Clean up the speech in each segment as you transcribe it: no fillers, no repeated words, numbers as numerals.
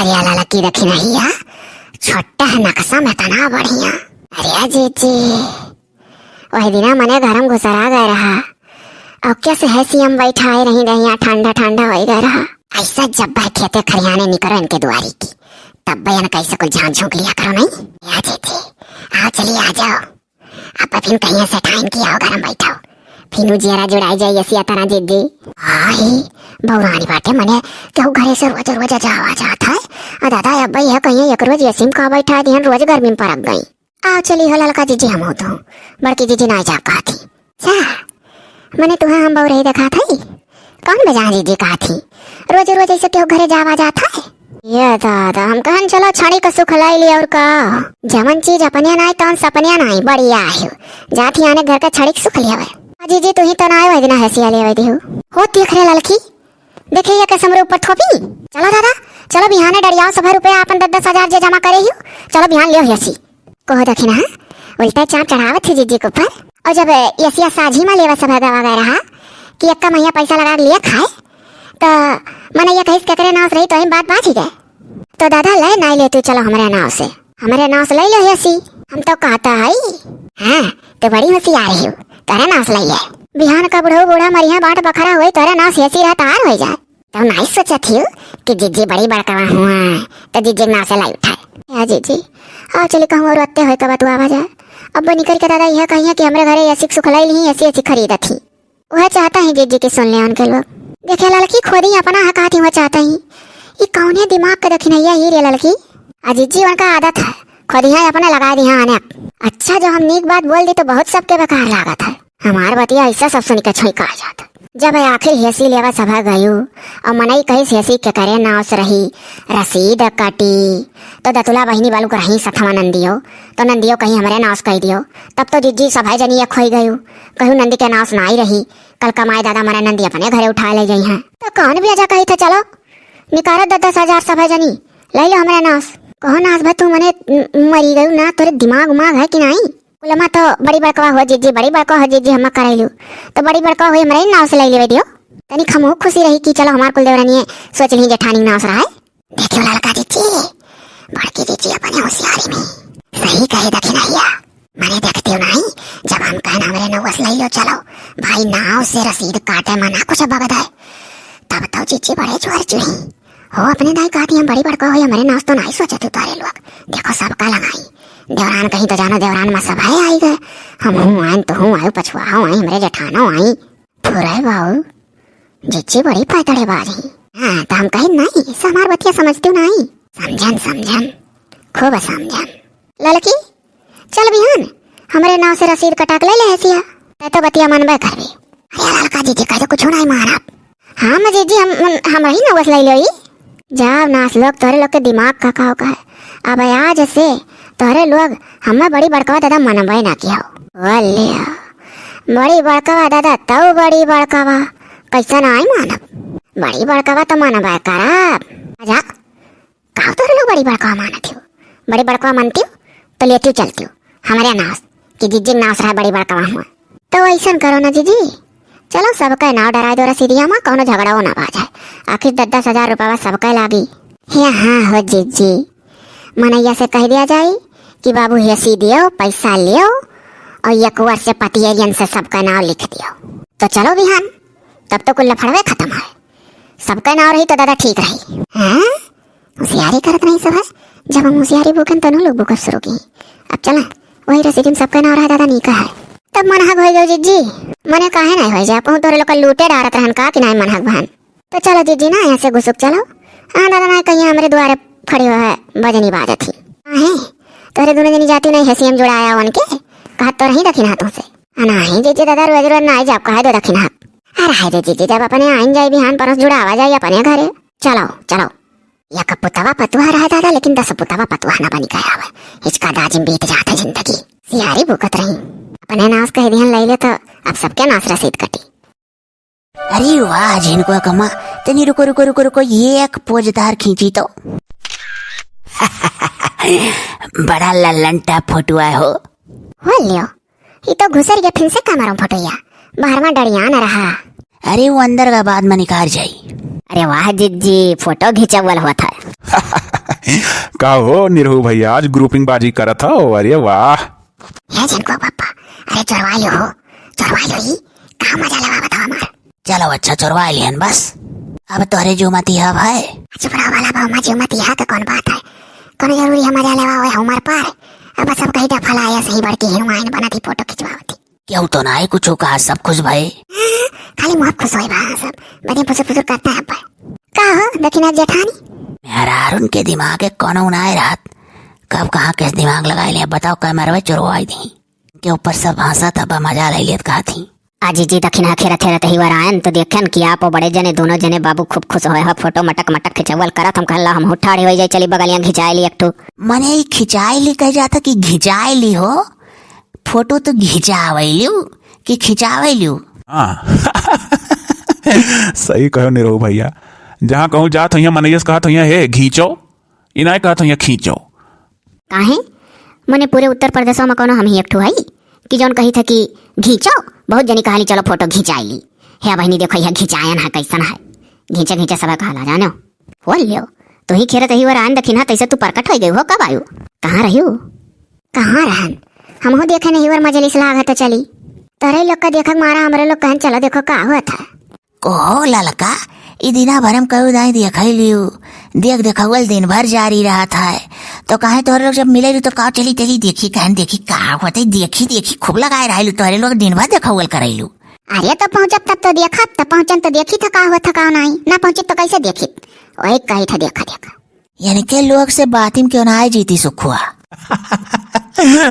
हरियाला lucky रखी नहीं है, छोटा है नक्शा में तना बढ़िया। अरे जीजी वही दिना मने गरम घुसरा गए रहा और कैसे हैसी हम बैठाए रही रही ठंडा ठंडा हो गए रहा। ऐसा जब भाई खेते खरियाने निकलो इनके दुआरी की तब बहन कैसे कुछ झांक झोंक लिया करो नहीं। या जीजी आओ चलिए आ जाओ, अब फिर कहीं से टाइम की आओ गरम बैठाओ फिर जियरा जुड़ाई जाए ऐसी तरह जीजी। आई बहुरानी बाटे मने क्यों घरे से रोज रोज जावा जाता है और दादा अब भाई है कहीं एक रोज ऐसी का बैठा दिहन रोज गर्मी में परक गई। आओ चली हो ललका जीजी हम होता हूँ, बड़की जीजी ना जा कहा थी मैंने तुम्हें हम बहु रही देखा थी कौन बजा जीजी कहा थी रोज रोज ऐसे क्यों घरे जावा जाता है। ये दादा हम कहन चलो छड़ी का सुख लाई लिया और का जमन चीज अपने नाई तो सपने नाई बढ़िया है जाती आने घर का छड़ी सुख लिया है। जीजी तू ही तो ना आए दिन हंसी ले दी हो देख रहे लड़की देखे ये कैसे हमरे ऊपर थोपी। चलो दादा चलो बिहाने डरियाओ सब रुपया अपन 10,000 जे जमा करे ही चलो बिहान लियो हसी कहो देखी ना उल्टा चाप चढ़ावत थी जीजी के ऊपर और जब यसिया साझी में लेवा सब गवा गया रहा कि एक का महीना पैसा लगा लिया खाए तो मैंने ये कहीं ककरे नाव रही तो ही बात बात ही गए तो दादा ले नहीं ले तू चलो हमारे नाव से ले लो हसी हम तो कहता है हाँ तो बड़ी होशियार है तेरा नाव से ले ले बिहान का बुढ़ो बूढ़ा मरिया बाट बखरा हुई तेरा नाव से ऐसी रहता हार हो जाए तो नहीं सोचा थी कि जीजी बड़ी बड़का हुआ तो जीजी नाव से लाई उठाए। जीजी आओ चली कहूँ और अत्ते हो कब तू आवा जाए अब निकल के दादा यह कही कि हमारे घरे ऐसी सुख लाई ली ऐसी ऐसी खरीदा थी वह चाहता है जीजी की सुन ले उनके लोग देखे लड़की खुद ही अपना हका थी वह चाहता ही ये कौन है दिमाग का दखी नहीं ही रे लड़की अजीजी उनका आदत है खुद ही अपने लगा दी आने। अच्छा जो हम नीक बात बोल दी तो बहुत सबके बेकार लागत है हमार बतिया ऐसा सब सुन के छोई कहा जाता। जब आखिर हेसी लेवा सभा गयू और मनई कही हेसी के करे नाव रही रसीद काटी तो दतुला बहनी बालू को रही सथवा नंदियो तो नंदियो कहीं हमारे नाव कह दियो तब तो जीजी सभाई जनी खोई गयू कहू नंदी के नाव ना ही रही कल कमाए दादा हमारा नंदी अपने घरे उठा ले गई है तो कौन भी अजा कही था चलो निकालो 10,000 सभाई जनी ले लो हमारा नाव कहो नास भाई तू मने मरी गयू ना तोरे दिमाग उमाग है कि नहीं बोला तो बड़ी बड़का हो जीजी बड़ी बड़का हो जीजी हम करेलू तो बड़ी बड़का हुई हमारे नाव से ले ले दियो तनी खमो खुशी रही कि चलो हमार कुल देवरानी सोच ली जेठानी नाव से रहा है। देखियो लड़का जीजी बड़की जीजी अपने होशियारी में सही कहे दखिना हिया मैंने देखते हो नहीं जब हम कहना हमारे नाव से ले लो चलो भाई नाव से रसीद काटे मना कुछ बगद है तब तो जीजी बड़े चोर चुही हो अपने दाई कहती हम बड़ी बड़का हो हमारे नाव तो नहीं सोचे तू तारे लोग देखो सबका लगाई देवरान कहीं तो जानो देवरान में सब आई गए हम हूँ आइन तो हूँ आयु पछुआ हूँ आई हमारे जेठानो आई फुराए बाऊ जीजी बड़ी पैतड़े बाजी। हाँ तो हम कहीं नहीं समार बतिया समझती नहीं समझन खूब समझन लड़की चल बिहान हमारे नाव से रसीद कटाक ले ले हैसिया तो बतिया मनबे करबे। अरे लड़का जीजी कह कुछ नहीं माना हाँ मैं जीजी हम ही ना बस ले लो जाओ नास लोग तोरे लोग के दिमाग का का है अब आज से तोरे लोग हमें बड़ी बड़का दादा मनबे ना किया बड़ी बड़का दादा तब बड़ी बड़का कैसा ना आई मानब बड़ी बड़का तो मनबे कराब आजा कहा तोरे लोग बड़ी बड़का मानती हो बड़ी बड़का मानती हो तो लेती चलती हो हमारे नाव कि जीजी नाव से बड़ी बड़का हुआ तो ऐसा करो ना जीजी चलो सबका नाव डरा दो रसीदिया में कौनो झगड़ा हो ना पा जाए आखिर 10,000 रुपया सबका लागी। हाँ हो जीजी मनैया से कह दिया जाए कि बाबू हेसी दियो पैसा लियो और एक वर्ष से पतियरियन से सबका नाव लिख दियो तो चलो बिहान तब तो कुल लफड़वे खत्म है सबका नाव रही तो दादा ठीक रही। हाँ होशियारी करत नहीं सब है जब हम होशियारी भूखन तो लोग भूख शुरू की अब चला वही रसीद में सबका नाव रहा दादा नहीं का है तब मनहक हो गयो जीजी मने काहे नहीं हो जाए कहूँ तोरे लोग लूटे डारत रहन का कि नहीं मनहक बहन तो चलो जीजी ना यहाँ से घुसुक चलो। हाँ दादा ना कहीं हमारे द्वारे खड़ी है बजनी बाजत थी है तोरे दोनों जनी जाती नहीं हैसी हम जुड़ाया उनके कहा तो रही दक्षिण हाथों से नहीं जीजी दादा रोज रोज ना जाब कहा दो दक्षिण हाथ अरे है जीजी जब अपने आइन जाए बिहान परस जुड़ावा जाए अपने घरे चलो या का पुतवा पतुआ रहा दादा लेकिन 10 पुतवा पतुआ ना बनी गया हुआ इसका दाजिम बीत जाता जिंदगी सियारी भूकत रही अपने नाश कह ध्यान ले ले तो अब सबके नाश रसीद कटी। अरे वाह जिनको कमा तनी रुको ये एक पोजदार खींची तो बड़ा लल्लनटा फोटो है हो लियो ये तो घुसर के फिर से कमरों फोटोया बाहर में डरिया न रहा। अरे वो अंदर का बाद में निकाल जाई। अरे वाह जीजी फोटो घिंचा हुआ था। का हो निरहू भैया, आज ग्रुपिंग बाजी करत हो? अरे वाह। है जिनको पापा, अरे चढ़वा लो ही, कहाँ मजा लगा बताओ हमारा। चलो अच्छा चोरवा लियन बस। अब तोहरे जो मती है भाई। चुप रहो वाला बाबू, मजी मत यहाँ तो कौन बात है, कौन जरूरी है मजा लेवा हुआ उमर पर। अब सब कहीं डफल आया सही बढ़ के हीरोइन बनती फोटो खिंचवाती। क्यों तो ना है कुछ कहा, सब खुश भाई। खाली मुँह खुश हो सब बड़े फुसुर करता है पर। का हो दक्षिणा जेठानी, मेरा उनके दिमाग के कौन उनाए रात कब कहाँ किस दिमाग लगाए लिया बताओ। कह मरवे चोरवाई दी के ऊपर सब हंसा तब मजा ले लियत कहा थी। अजी जी दक्षिणा खेरा थेरा तही वर आयन तो देखन कि आप बड़े जने दोनों जने बाबू खूब खुश होए हो, फोटो मटक मटक खिंचवल करत। हम कहला हम उठाड़े हो जाए, चली बगलियां खिंचाए ली एक ठो। मने ही खिंचाई ली कह जाता कि घिंचाई ली हो, फोटो तो घिंचावैलू कि खिंचावैलू। हाँ सही कहो निरहू भैया, जहाँ कहूँ जात हो मनैयस कहा तो हे घींचो, इनाय कहा तो खींचो। काहे मने पूरे उत्तर प्रदेश में कोनो हम ही एक ठो है कि जौन कही था कि घींचो, बहुत जनी कहानी चलो फोटो घिंचाई ली है। बहनी देखो यह घिंचायन है कैसन है, घींचे घींचे सब कहला जानो हो लियो। तो ही खेरत ही वर आन दखिन तैसे तू प्रकट हो गई हो, कब आयु कहाँ रही हो, कहाँ रहन। हम हो देखे नहीं वर मजलिस लाग तो चली, तरे लोग का देखक मारा हमरे लोग कहन चलो देखो का हुआ था। को ललका ई दिना भर हम कहू दाई देख लियो, देख देखल दिन भर जारी रहा था। तो कहे तोहरे लोग जब मिले तो कहा चली चली देखी कहन देखी का होते, देखी देखी खूब लगाए रहलू तोहरे लोग दिन भर देखल करैलू। अरे तो पहुंचब तब तो देखत, तब पहुंचन तो देखी था का हुआ था का नहीं, ना पहुंची तो कैसे देखी वही कही था देखा देखा। यानी के लोग से बातिम क्यों ना आए जीती सुखुआ।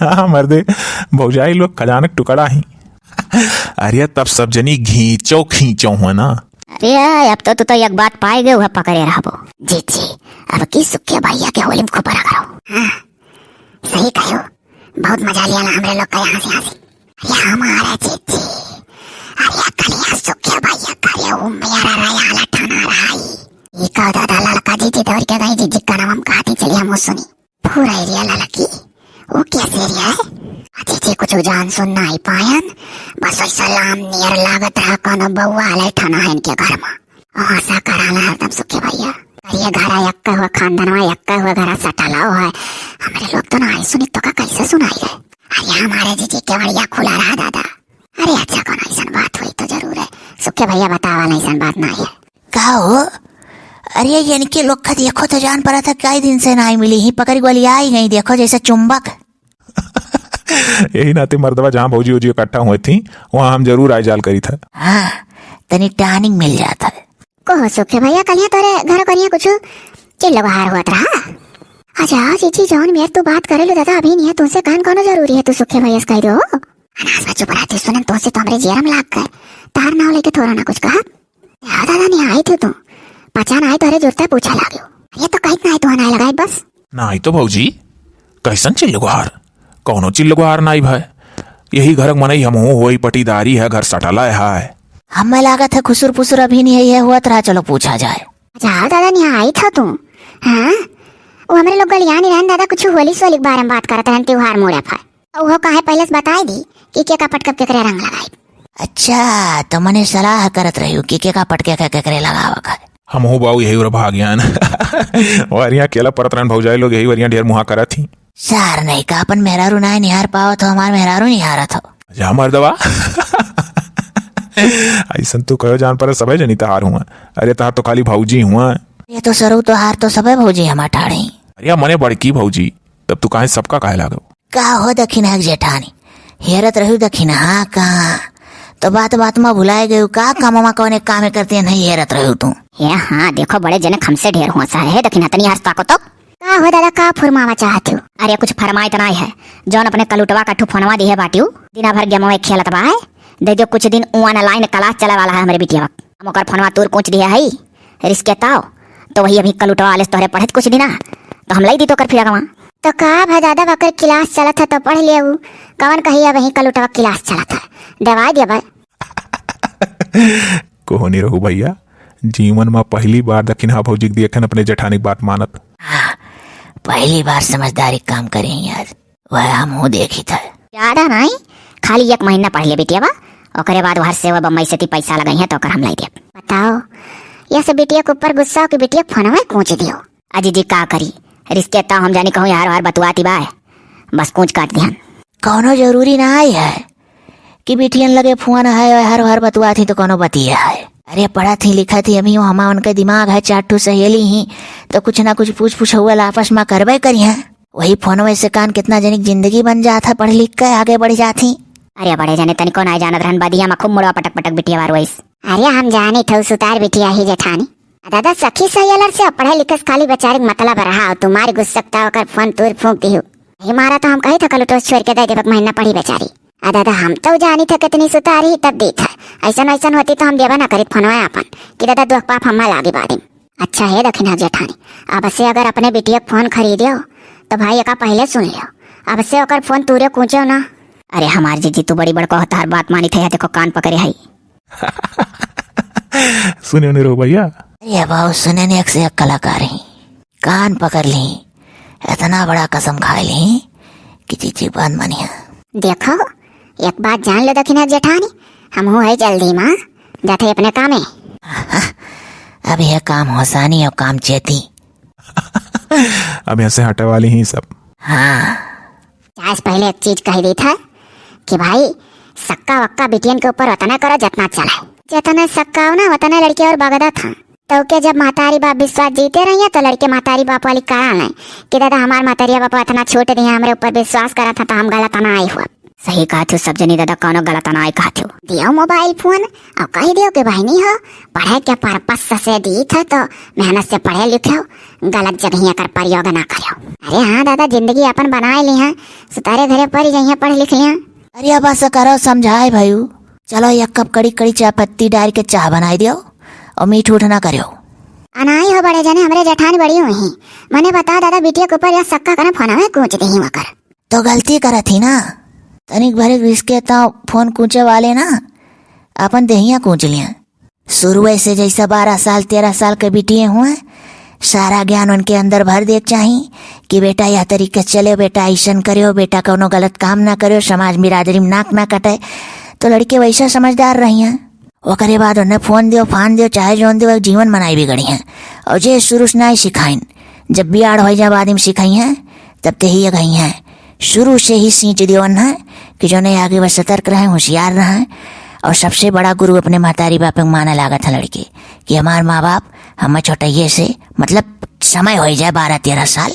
हाँ मर्दे, भौजाई लोग खजानक टुकड़ा ही। अरे तब सब जनी घींचो खींचो हो ना। अरे अब तो तू एक बात पाए गए पकड़े रहो जी जी। अब की सुखे भैया के होली में खूब बड़ा करो। हाँ सही कहो, बहुत मजा लिया ना हमरे लोग का यहाँ से हंसी। अरे हमारा जी जी, अरे कलिया सुखे भैया करे वो मेरा राया लठना रहाई। ये का दादा लड़का जी जी दौड़ के गई जी जी का नाम हम कहते चलिए हम सुनी। पूरा एरिया लड़की वो कैसे एरिया है जी कुछ जान सुन नहीं पायन, बस सलाम नियर लागत रहा कोनो बउआ लठना है इनके घर में। आशा कराला हरदम सुखे भैया, ये घरा यक्का हुआ खानदानवा यक्का हुआ घरा सटाला हुआ है। हमारे लोग तो ना आई सुनी तो का कैसे सुनाई है। अरे हमारे जी के बढ़िया खुला रहा दादा। अरे अच्छा कौन ऐसा बात हुई तो जरूर है सुखे भैया, बतावा नहीं ऐसा बात नहीं है का हो। अरे यानी के लोग का देखो तो जान पड़ा था कई दिन से नहीं मिली ही, पकड़ गोली आई गई देखो जैसे चुंबक। यही नाते मर्दवा जहाँ भौजी वोजी इकट्ठा हुए थी वहाँ हम जरूर आय जाल करी था। हाँ तनी टर्निंग मिल जाता है। को सुखे भैया कल तोरे घर करिया कुछ चिल्लो बाहर हुआ रहा। अच्छा जीजी जौन मेरे तू बात करे लो दादा अभी नहीं है, तुमसे कहन कोनो जरूरी है, तू सुखे भैया से कह दो। अनाज में चुप रहती सुनन तुमसे तो हमरे जेरम लाग कर तार नाव लेके थोड़ा ना कुछ कहा। यार दादा नहीं आई थी तू पहचान आई तोरे जुड़ता पूछा लागो। ये तो कहीं ना आई तू आना लगाई बस ना आई तो भौजी कैसन चिल्लुहार, कौनो चिल्लुहार नाई भाई। यही घर मनई हम वही पटीदारी है, घर सटाला है। हमें लागत है खुसुर पुसुर अभी नहीं है हुआ तरह, चलो पूछा जाए। जाओ दादा नहीं आई था तू। हाँ वो हमारे लोग गलिया नहीं रहन दादा, कुछ होली सोली के बारे में बात करते रहन त्योहार मोड़े पर। वो कहे पहले से बताई दी कि के का पटकप केकरे रंग लगाई। अच्छा तो मने सलाह करत रही हूँ कि के का पटके का केकरे लगावा का। हम हो बाऊ यही भाग्यान वरिया केला परत रहन भौजाई लोग यही वरिया ढेर मुहा करत थी। सार नहीं का अपन मेहरारू ना निहार पाओ तो हमार मेहरारू निहारा था। जा मर्दवा ऐसा तू कहो जान पर सबे जनी तहार हुआ। अरे तहार तो खाली भौजी हुआ। ये तो सरू तो हार तो सबे भौजी हमार ठाड़ी। अरे मने बड़की भौजी, तब तू काहे सबका काहे लागो। का हो दखिना जेठानी हेरत रहू दखिना। हाँ कहाँ तो बात बात में भुलाए गयू का काममा कौन एक काम करते नहीं हेरत रहू तू। ये हाँ देखो बड़े जने हमसे ढेर हुआ सा है दखिना तनी हंसता को तो का हो दादा का फुरमावा चाहती हूँ। अरे कुछ फरमाए तो नहीं है, जौन अपने कलुटवा का ठुफनवा दी है बाटी दिना भर गेमो में खेलत बा है। दे जो कुछ दिन उन लाइन क्लास चले वाला है हमारे बिटिया वक्त, हम ओकर फोनवा तूर पूछ दिया है रिस्के ताओ। तो वही अभी कलुटवा वाले तोहरे पढ़त कुछ दिना तो हम लाई दी तो कर फिर गवा तो का भाई दादा बकर क्लास चला था तो पढ़ लिया कवन कही वही कलुटवा क्लास चला था दवाई दिया भाई। को नहीं रहू भैया, जीवन में पहली बार दक्षिण हा भौजी देखन अपने जेठानी बात मानत। हाँ पहली बार समझदारी काम करें यार, वह हम हो देखी था। ज्यादा नहीं खाली एक महीना पढ़ ले बेटिया बा, ओकरे बाद वहां से बम्बई से पैसा लगाई है तो ओकर हम लाई दे। बताओ ये सब बेटिया के ऊपर गुस्सा हो कि बेटिया फोन में कूच दियो। अजी जी का करी रिश्ते तो हम जानी कहूँ यार हर बतुआती बा बस कूच काट ध्यान। कौनो जरूरी ना आई है कि बिटियन लगे फोन है हर बतुआ थी तो कोनो बतिया है। अरे पढ़ा थी लिखा थी अभी हम उनका दिमाग है चाटू सहेली ही तो कुछ ना कुछ पूछ हुआ आपस में करबे करी है। वही फोन में से कान कितना जनिक जिंदगी बन जाता पढ़ लिख के आगे बढ़ जाती। अरे बड़े जाने तनी कौन आए जानत रहन बदिया में खूब मुड़वा पटक पटक बिटिया बार वैस। अरे हम जानी थे सुतार बिटिया ही जेठानी दादा सखी सहेलर से पढ़े लिखे खाली बेचारी मतलब रहा तुम्हारी गुस्सकता होकर फोन तूर फूंकती हूँ ही मारा तो हम कही था कल तो छोड़ के दे दे महीना पढ़ी बेचारी। दादा हम तो जानी थे कितनी सुतारी तब दी था ऐसा होती तो हम देवा ना करी फोनवा अपन कि दादा दुख पाप हम लागे बादी। अच्छा है दखिना जेठानी अब से अगर अपने बिटिया फोन खरीदो तो भाई एका पहले सुन लियो अब से ओकर फोन तूरे कूचो ना। अरे हमार जीजी तू बड़ी बड़को हतार बात मानी थे देखो कान पकड़े है। सुने नहीं रो भैया। अरे बाबू सुने ने एक से एक कलाकार ही कान पकड़ ली इतना बड़ा कसम खा ली कि जीजी बात मानिया। देखो एक बात जान लो दखिना जेठानी हम हो है जल्दी माँ जाते अपने कामे। अब यह काम होसानी और काम चेती। अब ऐसे हटे वाली ही सब। हाँ आज पहले एक चीज कही दी था कि भाई सक्का वक्का बिटियन के ऊपर उतना करो जितना चला जितना सक्का हो ना उतना लड़के और बगदा था तो के जब मातारी बाप विश्वास जीते रही है तो लड़के मातारी बाप वाली कारण है कि दादा हमारे मातारिया बापा इतना छूट दिया हमारे ऊपर विश्वास करा था तो हम गलत ना आई हुआ। सही कहा थू सब जनी दादा कौनो गलत ना आई कहा थू दियो मोबाइल फोन और कही दियो कि भाई नहीं हो पढ़े के पर्पस से दी था तो मेहनत से पढ़े लिखे गलत जगह कर प्रयोग ना करो। अरे हाँ दादा जिंदगी अपन बनाए ली है सुतारे घरे पर ही पढ़ लिख लिया। अरे अब ऐसा करो समझाए भाई चलो एक कप कड़ी कड़ी चाय पत्ती डाल के चाय बनाई दियो और मीठ उठ ना करो। अनाई हो बड़े जने हमारे जेठानी बड़ी हुई मैंने बता दादा बिटिया के ऊपर या सक्का करना फोन में कूच दी वकर तो गलती करा थी ना तनिक भरे रिस्के तो फोन कूचे वाले ना अपन देहिया कूच लिया शुरू से जैसा 12 साल 13 साल के बिटिए हुए सारा ज्ञान उनके अंदर भर देख चाहिए कि बेटा यह तरीके चले बेटा ऐसा करो बेटा कोनो गलत काम ना करो समाज बिरादरी में नाक ना कटे तो लड़के वैसा समझदार रही हैं। ओकरे बाद उन्हें फोन दियो फान दियो चाहे जोन दियो जीवन बनाई बिगड़ी हैं और जे शुरू से ना सिखाइन जब भी आड़ हो जा बाद में सिखाई हैं तब ते ही गई हैं शुरू से ही सींच दियो है कि जो ने आगे बस सतर्क रहे होशियार रहे। और सबसे बड़ा गुरु अपने महतारी बाप में माना लागा था लड़के कि हमारे माँ बाप हमें छोटैये से मतलब समय हो जाए 12-13 साल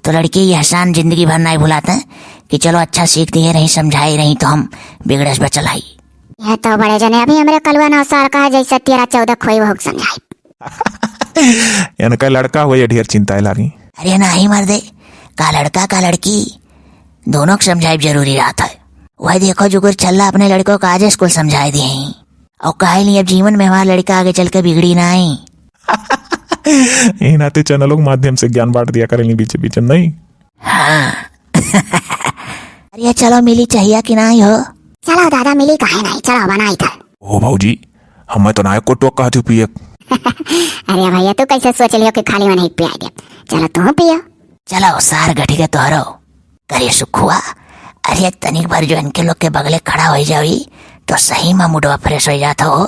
तो लड़के ये एहसान जिंदगी भर नहीं भुलाते हैं कि चलो अच्छा सीख दिए रही समझाई रही तो हम बिगड़स बचलाई। यह तो बड़े जने अभी हमारे कलवा 9 साल का है जैसे 13-14 खोई वो समझाई। इनका लड़का हुआ ढेर चिंता लगी। अरे नहीं मर्दे का लड़का का लड़की दोनों को समझाई जरूरी रहा था। वह देखो जुगुर छल्ला अपने लड़कों को आज स्कूल समझाई दिए और कहे नहीं अब जीवन में हमारा लड़का आगे चल के बिगड़ी ना आई। यही नाते चैनलों के माध्यम से ज्ञान बांट दिया करेंगे बीच बीच नहीं। हाँ अरे चलो मिली चाहिए कि नहीं हो। चलो दादा मिली कहे नहीं चलो बनाई था। ओ भाऊजी हमें तो नायक को टोक कहा थी पिए। अरे भैया तू कैसे सोच लियो कि खाली में नहीं पिया दे चलो तू पियो। चलो सार गठी के तोहरो करे सुख हुआ। अरे तनिक भर जो इनके लोग के बगले खड़ा हो जावी तो सही में मुडवा फ्रेश हो जाता हो।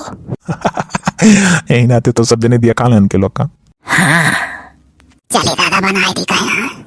यही नाते तो सब जने दिया काल इनके लोग का। हाँ चले दादा बनाई दी कहे।